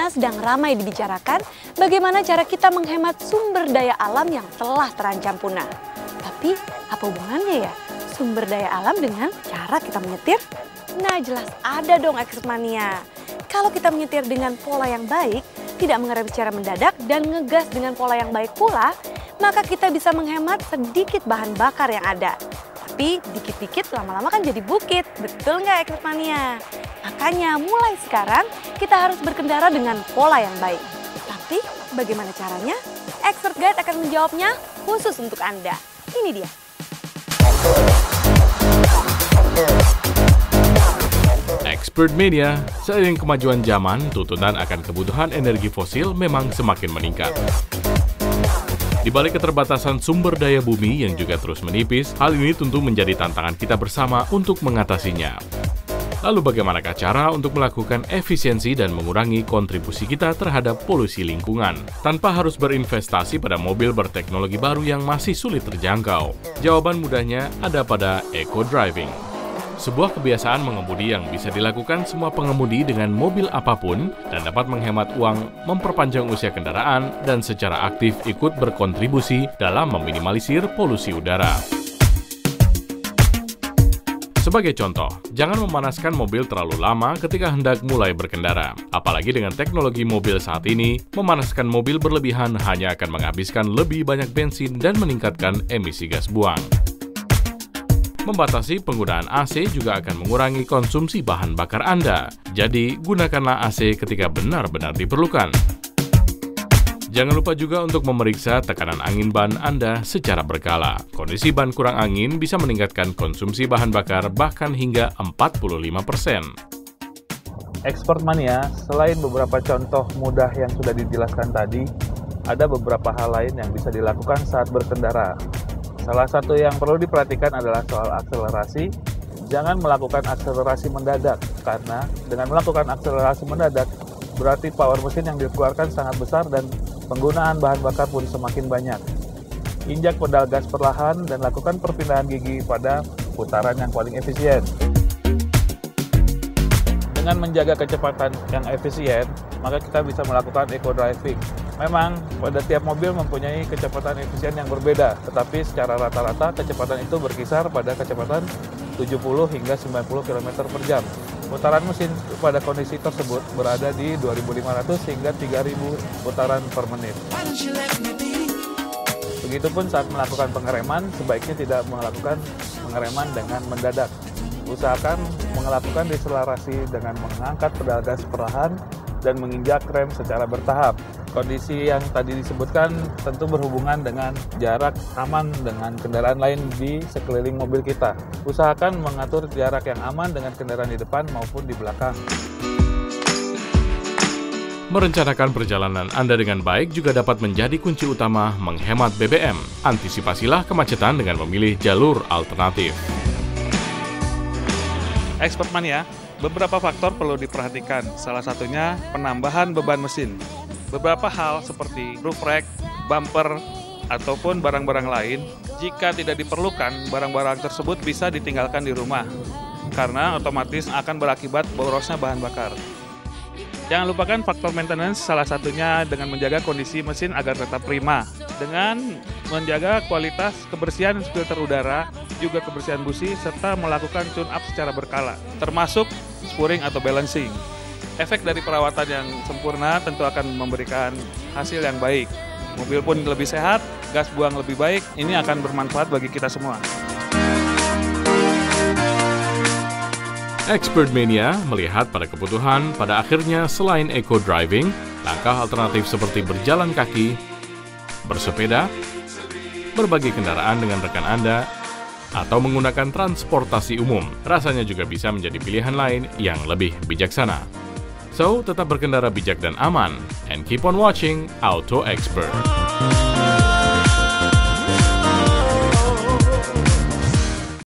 mana sedang ramai dibicarakan bagaimana cara kita menghemat sumber daya alam yang telah terancam punah. Tapi apa hubungannya ya sumber daya alam dengan cara kita menyetir? Nah jelas ada dong Expertmania. Kalau kita menyetir dengan pola yang baik, tidak mengerem secara mendadak dan ngegas dengan pola yang baik pula, maka kita bisa menghemat sedikit bahan bakar yang ada. Tapi dikit-dikit lama-lama kan jadi bukit, betul nggak Expertmania? Makanya mulai sekarang kita harus berkendara dengan pola yang baik. Tapi bagaimana caranya? Expert Guide akan menjawabnya khusus untuk Anda. Ini dia. Expertmania, seiring kemajuan zaman, tuntutan akan kebutuhan energi fosil memang semakin meningkat. Di balik keterbatasan sumber daya bumi yang juga terus menipis, hal ini tentu menjadi tantangan kita bersama untuk mengatasinya. Lalu bagaimanakah cara untuk melakukan efisiensi dan mengurangi kontribusi kita terhadap polusi lingkungan, tanpa harus berinvestasi pada mobil berteknologi baru yang masih sulit terjangkau? Jawaban mudahnya ada pada eco-driving. Sebuah kebiasaan mengemudi yang bisa dilakukan semua pengemudi dengan mobil apapun dan dapat menghemat uang, memperpanjang usia kendaraan, dan secara aktif ikut berkontribusi dalam meminimalisir polusi udara. Sebagai contoh, jangan memanaskan mobil terlalu lama ketika hendak mulai berkendara. Apalagi dengan teknologi mobil saat ini, memanaskan mobil berlebihan hanya akan menghabiskan lebih banyak bensin dan meningkatkan emisi gas buang. Membatasi penggunaan AC juga akan mengurangi konsumsi bahan bakar Anda. Jadi, gunakanlah AC ketika benar-benar diperlukan. Jangan lupa juga untuk memeriksa tekanan angin ban Anda secara berkala. Kondisi ban kurang angin bisa meningkatkan konsumsi bahan bakar bahkan hingga 45%. Expertmania, selain beberapa contoh mudah yang sudah dijelaskan tadi, ada beberapa hal lain yang bisa dilakukan saat berkendara. Salah satu yang perlu diperhatikan adalah soal akselerasi. Jangan melakukan akselerasi mendadak, karena dengan melakukan akselerasi mendadak, berarti power mesin yang dikeluarkan sangat besar dan penggunaan bahan bakar pun semakin banyak. Injak pedal gas perlahan dan lakukan perpindahan gigi pada putaran yang paling efisien. Dengan menjaga kecepatan yang efisien, maka kita bisa melakukan eco-driving. Memang, pada tiap mobil mempunyai kecepatan efisien yang berbeda, tetapi secara rata-rata kecepatan itu berkisar pada kecepatan 70 hingga 90 km per jam. Putaran mesin pada kondisi tersebut berada di 2.500 hingga 3.000 putaran per menit. Begitupun saat melakukan pengereman, sebaiknya tidak melakukan pengereman dengan mendadak. Usahakan melakukan deselerasi dengan mengangkat pedal gas perlahan dan menginjak rem secara bertahap. Kondisi yang tadi disebutkan tentu berhubungan dengan jarak aman dengan kendaraan lain di sekeliling mobil kita. Usahakan mengatur jarak yang aman dengan kendaraan di depan maupun di belakang. Merencanakan perjalanan Anda dengan baik juga dapat menjadi kunci utama menghemat BBM. Antisipasilah kemacetan dengan memilih jalur alternatif. Expertmania, beberapa faktor perlu diperhatikan. Salah satunya penambahan beban mesin. Beberapa hal seperti roof rack, bumper, ataupun barang-barang lain, jika tidak diperlukan, barang-barang tersebut bisa ditinggalkan di rumah, karena otomatis akan berakibat borosnya bahan bakar. Jangan lupakan faktor maintenance, salah satunya dengan menjaga kondisi mesin agar tetap prima, dengan menjaga kualitas kebersihan filter udara, juga kebersihan busi, serta melakukan tune-up secara berkala, termasuk spurring atau balancing. Efek dari perawatan yang sempurna tentu akan memberikan hasil yang baik. Mobil pun lebih sehat, gas buang lebih baik, ini akan bermanfaat bagi kita semua. Expertmania melihat pada kebutuhan, pada akhirnya selain eco-driving, langkah alternatif seperti berjalan kaki, bersepeda, berbagi kendaraan dengan rekan Anda, atau menggunakan transportasi umum, rasanya juga bisa menjadi pilihan lain yang lebih bijaksana. So, tetap berkendara bijak dan aman, and keep on watching Auto Expert.